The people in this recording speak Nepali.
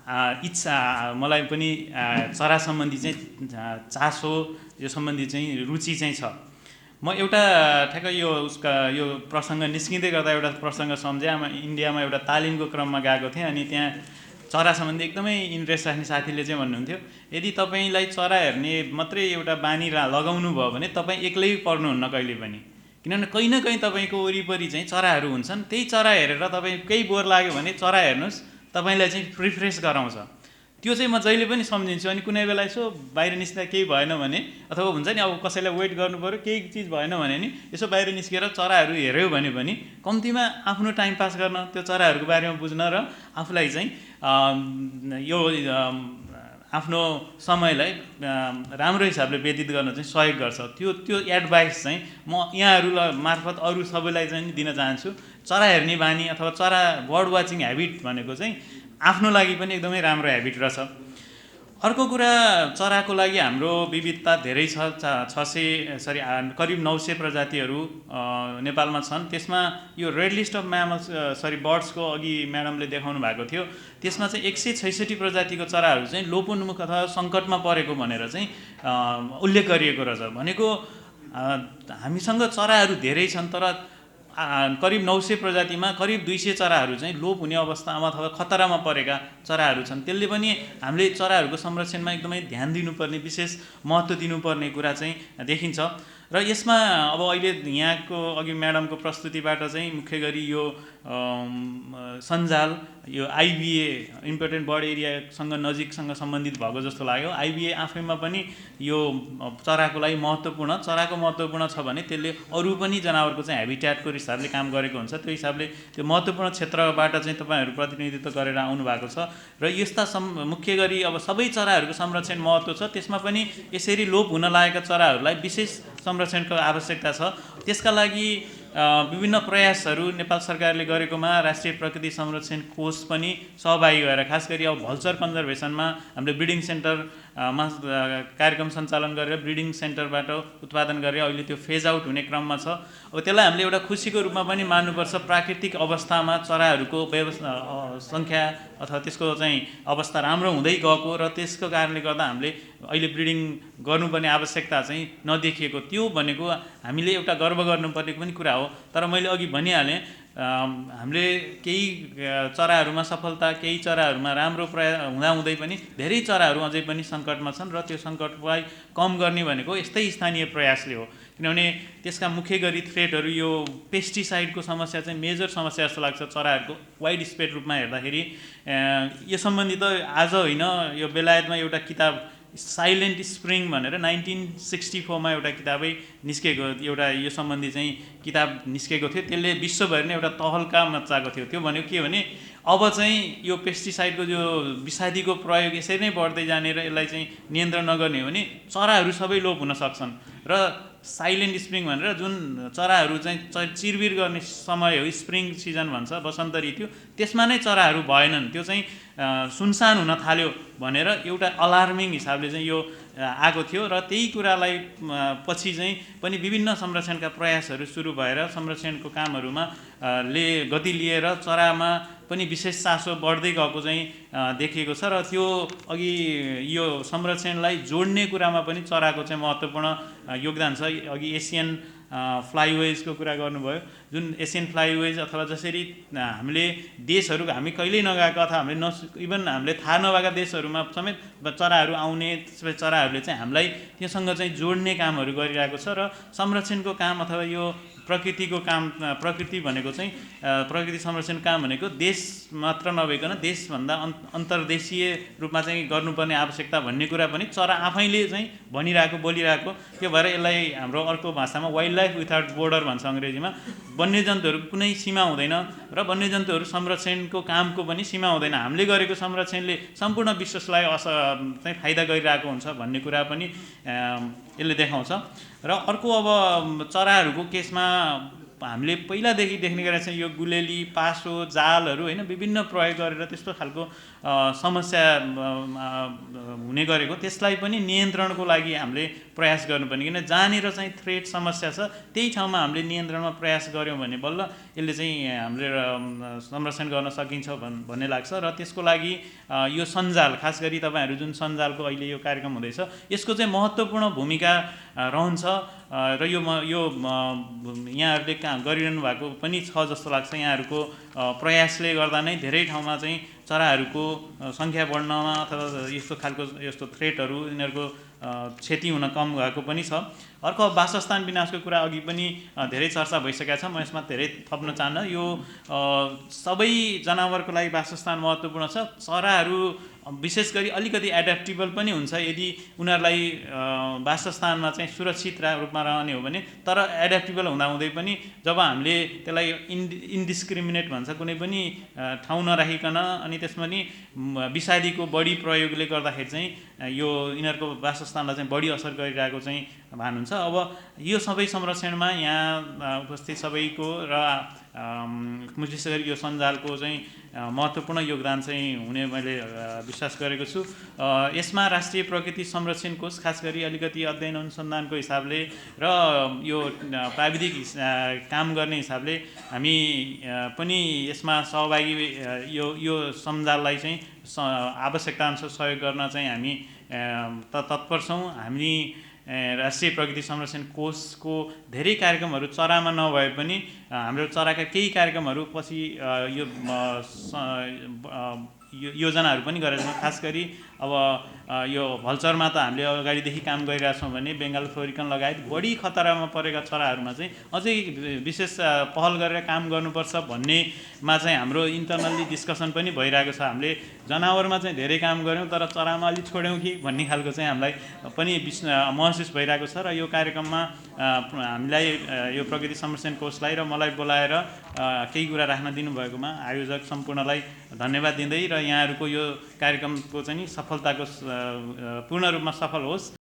इच्छा मलाई पनि चरा सम्बन्धी चाहिँ चासो यो सम्बन्धी चाहिँ रुचि चाहिँ छ। म एउटा ठ्याक्कै यो उसका यो प्रसङ्ग निस्किँदै गर्दा एउटा प्रसङ्ग सम्झेँ। इन्डियामा एउटा तालिमको क्रममा गएको थिएँ अनि त्यहाँ चरा सम्बन्धी एकदमै इन्ट्रेस्ट राख्ने साथीले चाहिँ भन्नुहुन्थ्यो, यदि तपाईँलाई चरा हेर्ने मात्रै एउटा बानी लगाउनु भयो भने तपाईँ एक्लै पर्नुहुन्न कहिले पनि, किनभने कहीँ न कहीँ तपाईँको वरिपरि चाहिँ चराहरू हुन्छन्। त्यही चरा हेरेर तपाईँ केही बोर लाग्यो भने चरा हेर्नुहोस्, तपाईँलाई चाहिँ रिफ्रेस गराउँछ। त्यो चाहिँ म जहिले पनि सम्झिन्छु। अनि कुनै बेला यसो बाहिर निस्किँदा केही भएन भने, अथवा हुन्छ नि अब कसैलाई वेट गर्नु पऱ्यो, केही चिज भएन भने नि यसो बाहिर निस्केर चराहरू हेऱ्यो भने पनि कम्तीमा आफ्नो टाइम पास गर्न, त्यो चराहरूको बारेमा बुझ्न र आफूलाई चाहिँ यो आफ्नो समयलाई राम्रो हिसाबले व्यतीत गर्न चाहिँ सहयोग गर्छ। त्यो एडभाइस चाहिँ म यहाँहरू मार्फत अरू सबैलाई चाहिँ दिन चाहन्छु। चरा हेर्ने बानी अथवा चरा बर्ड वाचिङ ह्याबिट भनेको चाहिँ आफ्नो लागि पनि एकदमै राम्रो ह्याबिट रहेछ। अर्को कुरा, चराको लागि हाम्रो विविधता धेरै छ। करिब 900 प्रजातिहरू नेपालमा छन्। त्यसमा यो रेड लिस्ट अफ म्यामल्स बर्ड्सको अघि म्याडमले देखाउनु भएको थियो, त्यसमा चाहिँ 166 प्रजातिको चराहरू चाहिँ लोपोन्मुख अथवा सङ्कटमा परेको भनेर चाहिँ उल्लेख गरिएको रहेछ। भनेको हामीसँग चराहरू धेरै छन्, तर करिब 900 प्रजातिमा करिब 200 चराहरू चाहिँ लोप हुने अवस्थामा अथवा खतरामा परेका चराहरू छन्। त्यसले पनि हामीले चराहरूको संरक्षणमा एकदमै ध्यान दिनुपर्ने, विशेष महत्त्व दिनुपर्ने कुरा चाहिँ देखिन्छ। र यसमा अब अहिले यहाँको अघि म्याडमको प्रस्तुतिबाट चाहिँ मुख्य गरी यो सञ्जाल, यो आइबिए इम्पोर्टेन्ट बर्ड एरियासँग नजिकसँग सम्बन्धित भएको जस्तो लाग्यो। आइबिए आफैमा पनि यो चराको लागि महत्त्वपूर्ण, चराको महत्त्वपूर्ण छ भने त्यसले अरू पनि जनावरको चाहिँ हेबिट्याटको हिसाबले काम गरेको हुन्छ। त्यो हिसाबले त्यो महत्त्वपूर्ण क्षेत्रबाट चाहिँ तपाईँहरू प्रतिनिधित्व गरेर आउनु भएको छ। र यस्ता मुख्य गरी अब सबै चराहरूको संरक्षण महत्त्व छ, त्यसमा पनि यसरी लोप हुन लागेका चराहरूलाई विशेष संरक्षणको आवश्यकता छ। त्यसका लागि विभिन्न प्रयासहरू नेपाल सरकारले गरेकोमा राष्ट्रिय प्रकृति संरक्षण कोष पनि सहभागी भएर, खास गरी अब भल्चर कन्जर्भेसनमा हामीले ब्रिडिङ सेन्टरमा कार्यक्रम सञ्चालन गरेर ब्रिडिङ सेन्टरबाट उत्पादन गरेर अहिले त्यो फेज आउट हुने क्रममा छ। अब त्यसलाई हामीले एउटा खुसीको रूपमा पनि मान्नुपर्छ। प्राकृतिक अवस्थामा चराहरूको सङ्ख्या अथवा त्यसको चाहिँ अवस्था राम्रो हुँदै गएको र त्यसको कारणले गर्दा हामीले अहिले ब्रिडिङ गर्नुपर्ने आवश्यकता चाहिँ नदेखिएको, त्यो भनेको हामीले एउटा गर्व गर्नुपर्ने पनि कुरा हो। तर मैले अघि भनिहालेँ, हामीले केही चराहरूमा सफलता, केही चराहरूमा राम्रो हुँदाहुँदै पनि धेरै चराहरू अझै पनि सङ्कटमा छन् र त्यो सङ्कटलाई कम गर्ने भनेको यस्तै स्थानीय प्रयासले हो। किनभने त्यसका मुख्य गरी थ्रेटहरू, यो पेस्टिसाइडको समस्या चाहिँ मेजर समस्या जस्तो लाग्छ चराहरूको वाइड स्प्रेड रूपमा हेर्दाखेरि। यो सम्बन्धी त आज होइन, यो बेलायतमा एउटा किताब साइलेन्ट स्प्रिङ भनेर 1964 मा एउटा किताबै निस्केको, एउटा यो सम्बन्धी चाहिँ किताब निस्केको थियो। त्यसले विश्वभरि नै एउटा तहल्का मच्चाएको थियो। त्यो भनेको के भने अब चाहिँ यो पेस्टिसाइडको जो विषादीको प्रयोग यसरी नै बढ्दै जाने र यसलाई चाहिँ नियन्त्रण नगर्ने हो भने चराहरू सबै लोप हुन सक्छन्। र साइलेन्ट स्प्रिङ भनेर जुन चराहरू चाहिँ चिरबिर गर्ने समय हो, स्प्रिङ सिजन भन्छ, वसन्त ऋतु, त्यसमा नै चराहरू भएनन्, त्यो चाहिँ सुनसान हुन थाल्यो भनेर एउटा अलार्मिङ हिसाबले चाहिँ यो आएको थियो। र त्यही कुरालाई पछि चाहिँ पनि विभिन्न संरक्षणका प्रयासहरू सुरु भएर संरक्षणको कामहरूमा गति लिएर चरामा पनि विशेष चासो बढ्दै गएको चाहिँ देखिएको छ। र त्यो अघि यो संरक्षणलाई जोड्ने कुरामा पनि चराको चाहिँ महत्त्वपूर्ण योगदान छ। अघि एसियन फ्लाइवेजको कुरा गर्नुभयो, जुन एसियन फ्लाइवेज अथवा जसरी हामीले देशहरू हामी कहिल्यै नगएको अथवा हामीले इभन हामीले थाहा नभएका देशहरूमा समेत चराहरू आउने, चराहरूले चाहिँ हामीलाई त्योसँग चाहिँ जोड्ने कामहरू गरिरहेको छ। र संरक्षणको काम अथवा यो प्रकृतिको काम, प्रकृति भनेको चाहिँ प्रकृति संरक्षण काम भनेको देश मात्र नभइकन देशभन्दा अन्तर्देशीय रूपमा चाहिँ गर्नुपर्ने आवश्यकता भन्ने कुरा पनि चरा आफैले चाहिँ भनिरहेको, बोलिरहेको। त्यो भएर यसलाई हाम्रो अर्को भाषामा वाइल्ड लाइफ विथआउट बोर्डर भन्छ अङ्ग्रेजीमा। वन्यजन्तुहरूको कुनै सीमा हुँदैन र वन्यजन्तुहरू संरक्षणको कामको पनि सीमा हुँदैन। हामीले गरेको संरक्षणले सम्पूर्ण विश्वलाई चाहिँ फाइदा गरिरहेको हुन्छ भन्ने कुरा पनि यसले देखाउँछ। र अर्को अब चराहरूको केसमा हामीले पहिलादेखि देख्ने गरेका छौँ यो गुलेली, पासो, जालहरू होइन विभिन्न प्रयोग गरेर त्यस्तो खालको समस्या हुने गरेको त्यसलाई पनि नियन्त्रणको लागि हामीले प्रयास गर्नुपर्ने, किन जहाँनिर चाहिँ थ्रेट समस्या छ त्यही ठाउँमा हामीले नियन्त्रणमा प्रयास गऱ्यौँ भने बल्ल यसले चाहिँ हामीले संरक्षण गर्न सकिन्छ भन्ने लाग्छ। र त्यसको लागि यो सञ्जाल, खास गरी तपाईँहरू जुन सञ्जालको अहिले यो कार्यक्रम हुँदैछ यसको चाहिँ महत्त्वपूर्ण भूमिका रहन्छ र यो यहाँहरूले गरिरहनु भएको पनि छ जस्तो लाग्छ। यहाँहरूको प्रयासले गर्दा नै धेरै ठाउँमा चाहिँ चराहरूको सङ्ख्या बढ्नमा अथवा यस्तो थ्रेटहरू यिनीहरूको क्षति हुन कम भएको पनि छ। अर्को वासस्थान विनाशको कुरा अघि पनि धेरै चर्चा भइसकेको छ, म यसमा धेरै थप्न चाहन्न। यो सबै जनावरको लागि वासस्थान महत्त्वपूर्ण छ। चराहरू विशेष गरी अलिकति एड्याप्टेबल पनि हुन्छ यदि उनीहरूलाई वासस्थानमा चाहिँ सुरक्षित रूपमा रहने हो भने। तर एड्याप्टेबल हुँदाहुँदै पनि जब हामीले त्यसलाई इन्डिस्क्रिमिनेट भन्छ, कुनै पनि ठाउँ नराखिकन अनि त्यसमा नि विषादीको बढी प्रयोगले गर्दाखेरि चाहिँ यो यिनीहरूको वासस्थानलाई चाहिँ बढी असर गरिरहेको चाहिँ भान हुन्छ। अब यो सबै संरक्षणमा यहाँ उपस्थित सबैको र विशेष गरी यो सञ्जालको चाहिँ महत्त्वपूर्ण योगदान चाहिँ हुने मैले विश्वास गरेको छु। यसमा राष्ट्रिय प्रकृति संरक्षण कोष खास गरी अलिकति अध्ययन अनुसन्धानको हिसाबले र यो प्राविधिक काम गर्ने हिसाबले हामी पनि यसमा सहभागी यो सञ्जाललाई चाहिँ आवश्यकता अनुसार सहयोग गर्न चाहिँ हामी तत्पर छौँ। हामी राष्ट्रिय प्रकृति संरक्षण कोषको धेरै कार्यक्रमहरू चरामा नभए पनि हाम्रो चराका केही कार्यक्रमहरू पछि यो योजनाहरू पनि गरेका छौँ। खास गरी अब यो भल्चरमा त हामीले अगाडिदेखि काम गरिरहेका छौँ भने बेङ्गाल फ्लोरिकन लगायत बढी खतरामा परेका चराहरूमा चाहिँ अझै विशेष पहल गरेर काम गर्नुपर्छ भन्नेमा चाहिँ हाम्रो इन्टरनल्ली डिस्कसन पनि भइरहेको छ। हामीले जनावरमा चाहिँ धेरै काम गऱ्यौँ तर चरामा अलिक छोड्यौँ कि भन्ने खालको चाहिँ हामीलाई पनि महसुस भइरहेको छ। र यो कार्यक्रममा हामीलाई यो प्रकृति संरक्षण कोषलाई र मलाई बोलाएर केही कुरा राख्न दिनुभएकोमा आयोजक सम्पूर्णलाई धन्यवाद दिँदै र यहाँहरूको यो कार्यक्रमको चाहिँ सफलताको पूर्ण रूपमा सफल होस्।